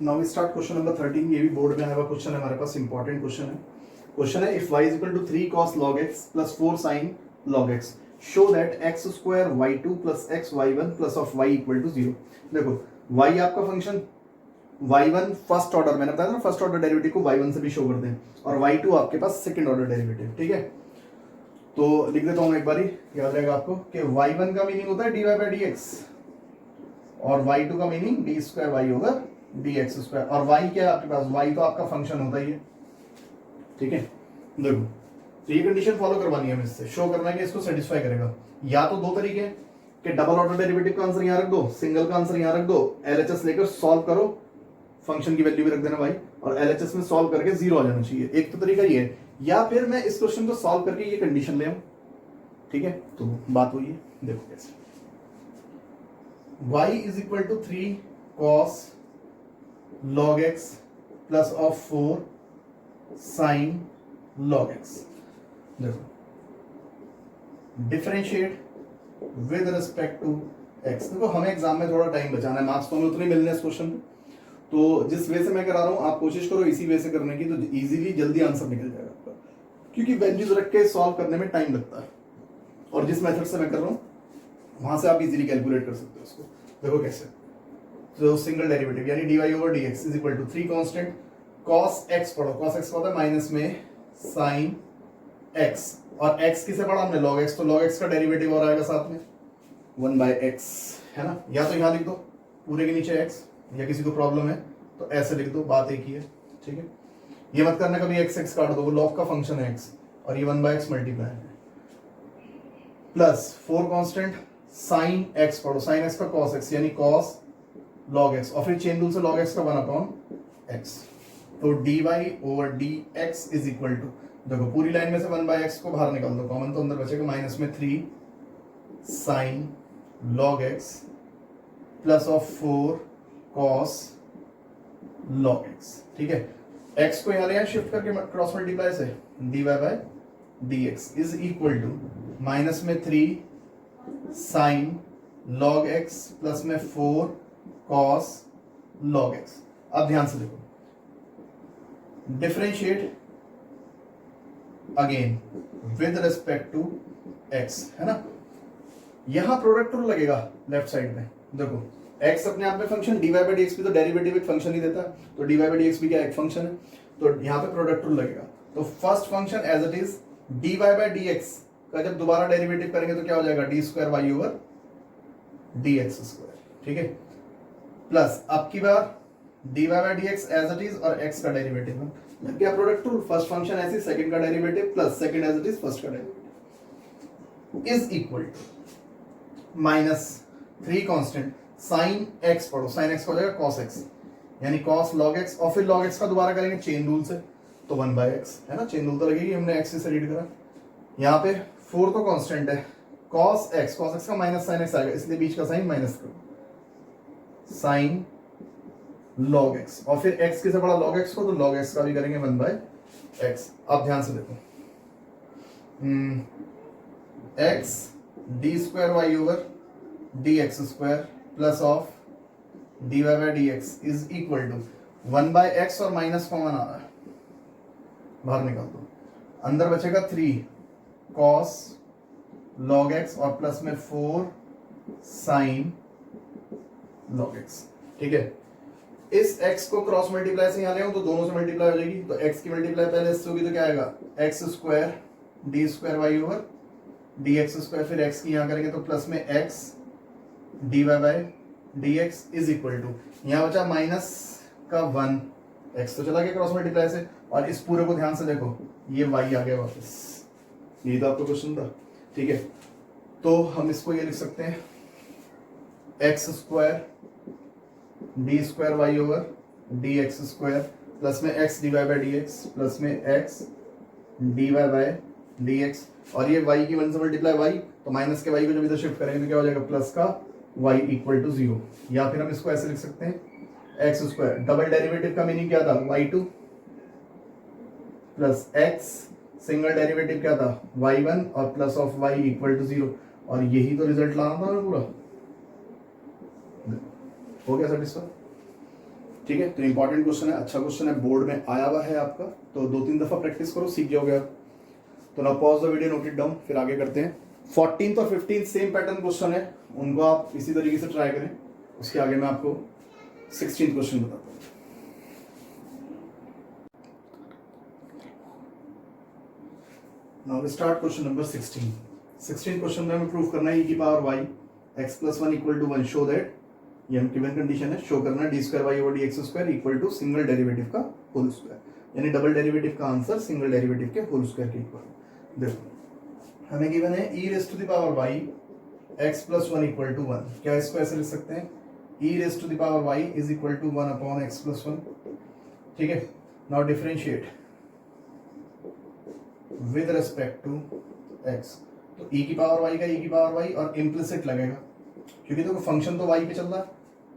Now we start question number 13। ये भी board में आया हुआ क्वेश्चन है हमारे पास, इंपॉर्टेंट क्वेश्चन है। क्वेश्चन है if y is equal to 3 cos log x plus 4 sin log x show that x square y2 plus x y1 प्लस ऑफ y इक्वल टू 0। देखो y आपका फंक्शन y1 फर्स्ट ऑर्डर, मैंने बताया था ना first order derivative को y1 से भी शो करते हैं, और y2 आपके पास सेकंड ऑर्डर डेरिवेटिव। ठीक है, तो लिख देता हूं एक बारी, याद रहेगा आपको कि y1 का मीनिंग होता है dy बाई dx और y2 का मीनिंग डी स्क्वायर वाई होगा dx स्क्वायर, और y क्या है आपके पास, y तो आपका फंक्शन होता ही है। ठीक है, देखो तो ये कंडीशन फॉलो करवानी है हमें, इससे शो करना है कि इसको सेटिस्फाई करेगा। या तो दो तरीके हैं कि डबल ऑर्डर डेरिवेटिव का आंसर यहां रख दो, सिंगल का आंसर यहां रख दो, एलएचएस लेकर सॉल्व करो, फंक्शन की वैल्यू भी रख देना भाई, और एलएचएस में सॉल्व करके जीरो आ जाना चाहिए। एक तो तरीका ये है, या फिर मैं इस क्वेश्चन को सॉल्व करके ये कंडीशन ले आऊं। ठीक है, तो बात हुई है, देखो कैसे। y is equal to 3 cos log x plus of 4 sin log x। देखो differentiate with respect to x। देखो हमें एग्जाम में थोड़ा टाइम बचाना है, मार्क्स तो हमें उतने मिलने हैं इस क्वेश्चन में, तो जिस वे से मैं करा रहा हूं आप कोशिश करो इसी वे से करने की, तो इजीली जल्दी आंसर निकल जाएगा आपका, क्योंकि वैल्यूज रख के सॉल्व करने में टाइम लगता है, और जिस मेथड से मैं कर रहा हूं वहां से आप इजीली कैलकुलेट कर सकते हो इसको। देखो कैसे, तो सिंगल डेरिवेटिव यानी dy over dx is equal to 3 constant cos x पढ़ो, cos x होता है माइनस में sin x, और x किसे पढ़ा हमने log x, तो log x का डेरिवेटिव और आएगा साथ में 1 बाय x, है ना। या तो यहां लिख दो पूरे के नीचे x, या किसी को प्रॉब्लम है तो ऐसे लिख दो, बात एक ही है। ठीक है, ये मत करना कभी x x काट दो, वो log का फंक्शन है x, और ये 1 बाय x मल्टीप्लाई है, प्लस 4 कांस्टेंट sin x पढ़ो, sin x का cos x यानी cos log x, और फिर चेन रूल से log x का 1 अपॉन x, तो dy over dx is equal to, देखो पूरी लाइन में से 1 बाय x को बाहर निकाल दो कॉमन, तो अंदर बचेगा माइनस में 3 sin log x plus of 4 cos log x। ठीक है, x को यहां ले शिफ्ट करके क्रॉस मल्टीप्लाई से dy by dx is equal to minus में 3 sin log x प्लस में 4 cos log x। अब ध्यान से देखो, differentiate again with respect to x, है ना। यहां प्रोडक्ट रूल लगेगा लेफ्ट साइड में, देखो x अपने आप में फंक्शन, dy बाई dx भी तो डेरिवेटिव एक फंक्शन ही देता है, तो dy बाई dx भी क्या एक फंक्शन है, तो यहां पे प्रोडक्ट रूल लगेगा। तो first function as it is dy by dx का जब दोबारा डेरिवेटिव करेंगे तो क्या हो जाएगा, d square y over dx square. ठीक है, प्लस अब की बार dy by dx as it is और x का डेरिवेटिव है, लग गया प्रोडक्ट रूल, फर्स्ट फंक्शन ऐसे सेकंड का derivative plus second as it is first का derivative is equal to minus 3 constant sin x पढ़ो, sin x का हो जाएगा cos x यानी cos log x, और फिर log x का दोबारा करेंगे चेन रूल से, तो 1 बाय x, है ना, चेन रूल तो लगेगी, हमने x से रीड करा। यहाँ पे 4 तो कांस्टेंट है, cos x का माइनस sin x आएगा, इसलिए बीच का साइन माइनस करो, sin log x, और फिर x किसे पढ़ा log x को, तो log x का भी करेंगे 1 बाय x। अब ध्यान से देखो, x d square y over d x square plus of d y by d x is equal to 1 by x, और माइनस कॉमन आ रहा है, बाहर निकाल दो, अंदर बचेगा 3 cos log x और प्लस में 4 sin log x। ठीक है, इस x को क्रॉस मल्टीप्लाई से यहां ले आऊं तो दोनों से मल्टीप्लाई हो जाएगी, तो x की मल्टीप्लाई पहले इससे होगी तो क्या आएगा, x square d square y over d x square, फिर x की यहां करेंगे तो प्लस में x d y by d x is equal to, यहां बचा माइनस का 1, x तो चला गया क्रॉस मल्टीप्लाई से, और इस पूरे को ध्यान से देखो, ये y आ गया वापस, ये तो आपका क्वेश्चन था। ठीक है, तो हम इसको ये लिख सकते हैं x square d square y over d x square plus में x d y by d x plus में x d y by d x, और ये y की 1 से मल्टीप्लाई y, तो माइनस के y को जब इधर शिफ्ट करेंगे तो क्या हो जाएगा, प्लस का y इक्वल टू 0। या फिर हम इसको ऐसे लिख सकते हैं एक्स स्क्वायर, डबल डेरिवेटिव का मीनिंग क्या था, y2 plus x, single derivative क्या था y1 और plus of y equal to 0, और यही तो रिजल्ट लाना था पूरा। हो गया सेटिस्फाई। ठीक है, तो इंपॉर्टेंट क्वेश्चन है, अच्छा क्वेश्चन है, बोर्ड में आया हुआ है आपका, तो 2-3 दफा प्रैक्टिस करो, सीख जाओगे आप। तो ना pause the video, note it down, फिर आगे करते हैं। 14th और 15th सेम पैटर्न क्वेश्चन है, उनको आप इसी तरीके से ट्राई करें। उसके आगे मैं आपको 16th क्वेश्चन बताता हूँ। Now we start question number 16। 16 question में हमें प्रूफ करना है e की power y x + 1 = 1, show that, ये हम गिवन कंडीशन है, शो करना है d2y/dx² equal to single derivative का होल स्क्वायर, यानी डबल डेरिवेटिव का आंसर सिंगल डेरिवेटिव के होल स्क्वायर के इक्वल। देखो हमें गिवन है e⁻y x + 1 = 1, क्या इसको ऐसे लिख सकते हैं, e⁻y = 1/x + 1, ठीक है। Now differentiate with respect to x, तो e की पावर y का e की पावर y और इम्प्लिसिट लगेगा, क्योंकि देखो फंक्शन तो y पे चल रहा है,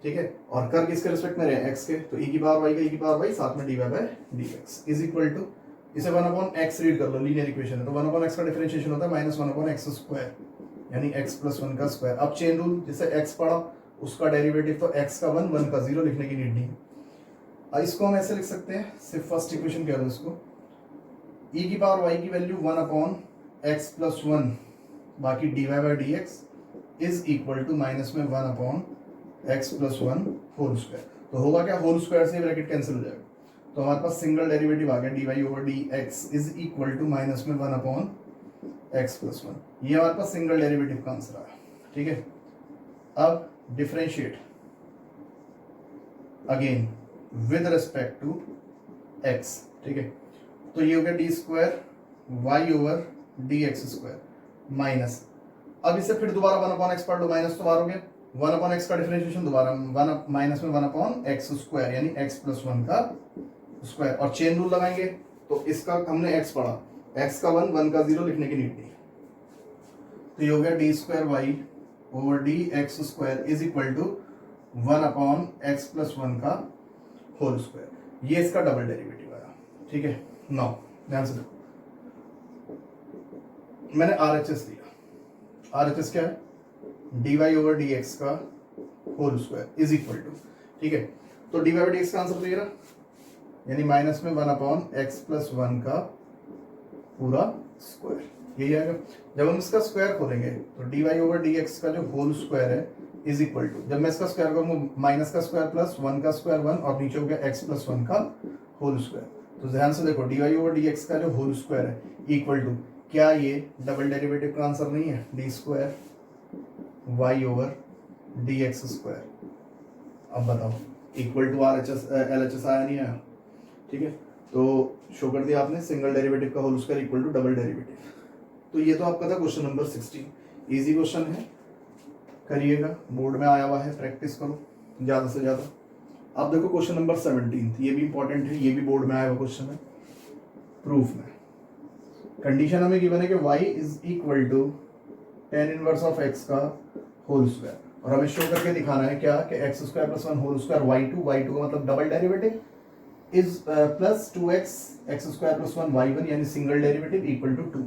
ठीक है, और कर किसके रिस्पेक्ट में रहे हैं, x के, तो e की पावर y का e की पावर y साथ में dy/dx इज इक्वल टू, इसे 1/x रीड कर लो, लीनियर इक्वेशन है, तो 1/x का डिफरेंशिएशन होता है -1/x², यानी x + 1 का स्क्वायर। अब चेन रूल, जिसे x पढ़ा उसका डेरिवेटिव तो x का 1, 1 का 0, लिखने की नीड नहीं है। अब इसको हम ऐसे लिख सकते हैं, सिर्फ फर्स्ट इक्वेशन कह दो इसको, e की पावर y की वैल्यू 1/x + 1 बाकी dy/dx is equal to -1/x + 1 whole square. तो होगा क्या, होल स्क्वायर से ब्रैकेट कैंसिल हो जाएगा, तो हमारे पास सिंगल डेरिवेटिव आ गया dy/dx is equal to -1/x + 1, ये हमारे पास सिंगल डेरिवेटिव का आंसर आया, ठीक है। अब differentiate again with respect to x, ठीक है, तो ये हो गया d2y/dx² माइनस, अब इसे फिर दोबारा 1/x पढ़ लो, माइनस तो बाहर हो गया, 1/x का डिफरेंशिएशन दोबारा -1/x², यानी x + 1 का स्क्वायर, और चेन रूल लगाएंगे, तो इसका हमने x पढ़ा, x का 1, 1 का 0, लिखने की नीड नहीं, तो ये हो गया d2y/dx² is equal to 1/x + 1 का होल स्क्वायर, ये इसका डबल डेरिवेटिव आया, ठीक है। नाउ ध्यान से देखो, मैंने RHS लिया, RHS क्या है, dy/dx का whole square is equal to, ठीक है, तो dy/dx का आंसर तो ये रहा, यानी -1/x + 1 का पूरा स्क्वायर, यही आएगा। जब हम इसका स्क्वायर खोलेंगे तो dy/dx का जो होल स्क्वायर है इज इक्वल टू, जब मैं इसका स्क्वायर करूंगा, माइनस का स्क्वायर प्लस 1 का स्क्वायर 1, और नीचे हो गया x + 1 का होल स्क्वायर। तो ध्यान से देखो, dy/dx का जो होल स्क्वायर है इक्वल टू, क्या ये डबल डेरिवेटिव का आंसर नहीं है, d2y/dx²। अब बताओ, इक्वल टू LHS आया नहीं आया, ठीक है, तो शो कर दिया आपने, सिंगल डेरिवेटिव का whole square equal to double derivative. तो ये तो आपका था क्वेश्चन नंबर 16, इजी क्वेश्चन है, करिएगा, बोर्ड में आया हुआ है, प्रैक्टिस करो ज़्यादा से ज़्यादा। अब देखो क्वेश्चन नंबर 17, ये भी इंपॉर्टेंट है, ये भी बोर्ड में आया हुआ क्वेश्चन है। प्रूफ में कंडीशन हमें गिवन है कि y is equal to tan−1 का होल स्क्वायर, और हमें शो करके दिखाना है क्या, कि x² + 1 होल स्क्वायर y2 का मतलब double derivative is plus 2x x² + 1 y1, यानी single derivative equal to 2।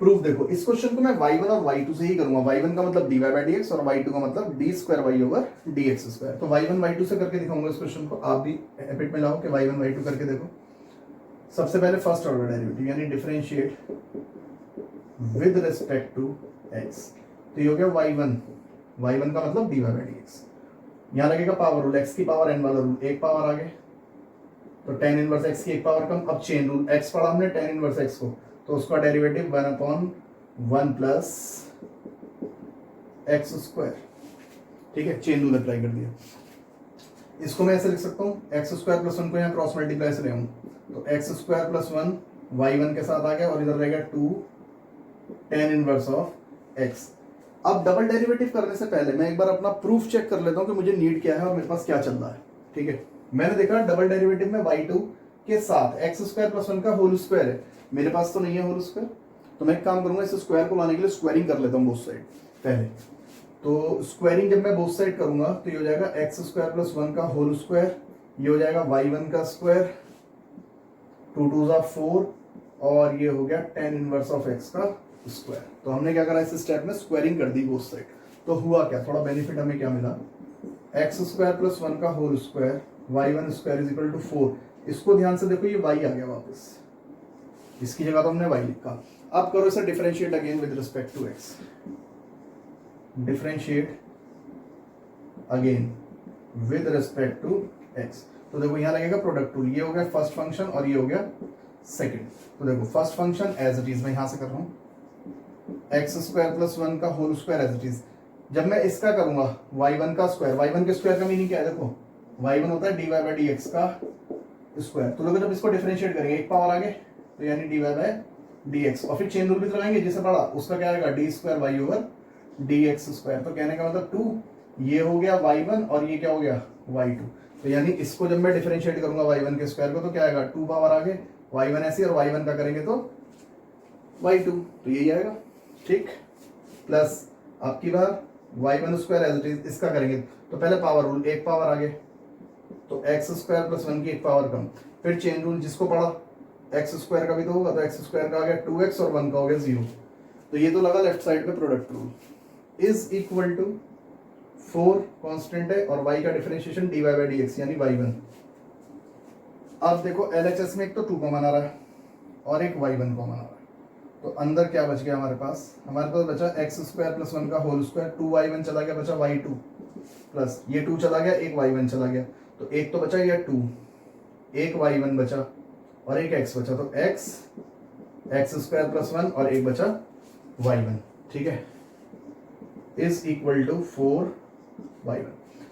Proof देखो, इस क्वेश्चन को मैं y1 और y2 से ही करूंगा, y1 का मतलब dy/dx और y2 का मतलब d2y/dx²। तो y1 y2 से करके दिखाऊंगा इस क्वेश्चन को, आप भी हैबिट में लाओ कि y1 y2 करके देखो। सबसे पहले फर्स्ट ऑर्डर डेरिवेटिव, यानी differentiate with respect to x, तो ये हो गया y1 का मतलब dy/dx, यहाँ लगेगा पावर रूल, x की पावर n वाला रूल, एक पावर आगे, तो tan−1x की एक पावर कम। अब चेन रूल, x पढ़ा हमने tan−1x को, तो उसका डेरिवेटिव 1/1 + x², ठीक है, चेन रूल अप्लाई कर दिया। इसको मैं ऐसे लिख सकता हूँ, x² + 1 को यहाँ क्रॉस मल्टीप्लाई से ले आऊँ, तो x² + 1 y1 के साथ आ गया, और इधर रहेगा 2 tan−1x। अब डबल डेरिवेटिव करने से पहले मैं एक बार अपना प्रूफ चेक कर लेता हूँ कि मुझे नीड क्या है और मेरे पास क्या चल रहा है, ठीक है। मैंने देखा डबल डेरिवेटिव में y2 के साथ x² + 1 का होल स्क्वायर है, मेरे पास तो नहीं है होल स्क्वायर, तो मैं एक काम करूंगा, इस स्क्वायर को लाने के लिए स्क्वायरिंग कर लेता हूँ बोथ साइड पहले। तो स्क्वायरिंग जब मैं बोथ साइड करूंगा तो ये हो जाएगा x² + 1 का होल स्क्वायर, ये हो जाएगा y1 का स्क्वायर, 2 2 4, और ये हो गया tan−1x का स्क्वायर। तो हमने क्या करा, इस स्टेप में स्क्वायरिंग कर दी बोथ साइड। तो हुआ क्या, थोड़ा बेनिफिट हमें क्या मिला, x² + 1 का whole square y1 square is equal to 4। इसको ध्यान से देखो, ये y आ गया वापस, इसकी जगह तो हमने y लिखा। अब करो इसे differentiate again with respect to x, differentiate again with respect to x। तो देखो यहाँ लगेगा प्रोडक्ट रूल, ये हो गया फर्स्ट फंक्शन और ये हो गया सेकंड। तो देखो first function as it is मैं यहां से कर रहा हूं, एक्स स्क्वायर प्लस 1 का whole square as it is. जब मैं इसका करूंगा y1 का स्क्वायर, y1 के स्क्वायर का मीनिंग क्या है, देखो y1 होता है dy बाई dx का स्क्वायर। तो देखो जब इसको डिफरेंशिएट करेंगे एक पावर आगे, तो यानी dy बाई dx, और फिर चेन रूल भी तो लगाएंगे जिसे पढ़ा, उसका क्या आएगा d square y over dx square. तो कहने का मतलब 2, ये हो गया y1 और ये क्या हो गया y2। तो यानी इसको जब मैं डिफरेंशिएट करूंगा y1 के स्क्वायर को, तो क्या आएगा 2 पावर आगे y1 ऐसे, और y1 का करेंगे तो y2, तो यही आएगा, ठीक। प्लस आपकी बार y1 square as it is, इसका करेंगे तो पहले पावर रूल, एक पावर आगे, तो एक्स स्क्वायर प्लस 1 की एक पावर कम, फिर चेन रूल जिसको पढ़ा, एक्स स्क्वायर का भी तो होगा, तो एक्स स्क्वायर का आ गया 2x और 1 का हो गया 0। तो ये तो लगा लेफ्ट साइड पे product rule, is equal to 4 constant है और y का डिफरेंशिएशन dy बाई dx यानी y1। अब देखो LHS में एक तो 2 कॉमन आ रहा है और एक y1 कॉमन आ रहा है, तो अंदर क्या बच गया हमारे पास बचा एक्स स्क्वायर प्लस 1 का होल स्क्वायर, 2y1 चला गया, बचा y2 प्लस ये 2 चला गया, एक y1 चला गया, तो एक तो बचा ये 2, एक y1 बचा और एक x बचा, तो एक्स स्क्वायर प्लस 1 और एक बचा y1, ठीक है, इज इक्वल टू 4y1।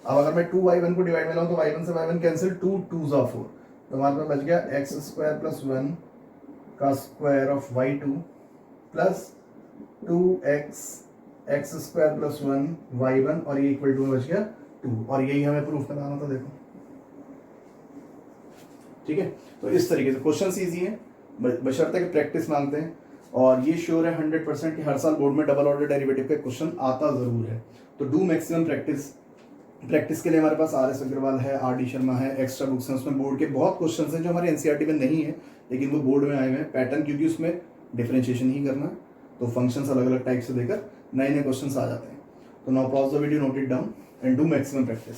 अब अगर मैं 2y1 को डिवाइड में लाऊं तो y1 से y1 कैंसिल, 2 2 जा 4, तो हमारे पास बच गया एक्स स्क्वायर प्लस 1 का square of y2 plus 2x x square plus 1 y1 और ये इक्वल टू में बच गया 2, और यही हमें प्रूफ कराना था, देखो, ठीक है। तो इस तरीके से क्वेश्चंस इजी हैं, बशर्ते कि प्रैक्टिस मांगते हैं, और ये श्योर है 100% कि हर साल बोर्ड में डबल ऑर्डर डेरिवेटिव का क्वेश्चन आता जरूर है। तो डू मैक्सिमम प्रैक्टिस के लिए हमारे पास RS अग्रवाल है, RD शर्मा है, एक्स्ट्रा बुक्स हैं, उसमें बोर्ड के बहुत क्वेश्चंस हैं जो हमारे NCERT में नहीं है लेकिन वो बोर्ड में आए हुए हैं पैटर्न, क्योंकि उसमें डिफरेंशिएशन ही करना है, तो फंक्शंस अलग अलग टाइप से देकर नए नए क्वेश्चंस आ जाते हैं। तो now pause the video, note it down and do maximum practice.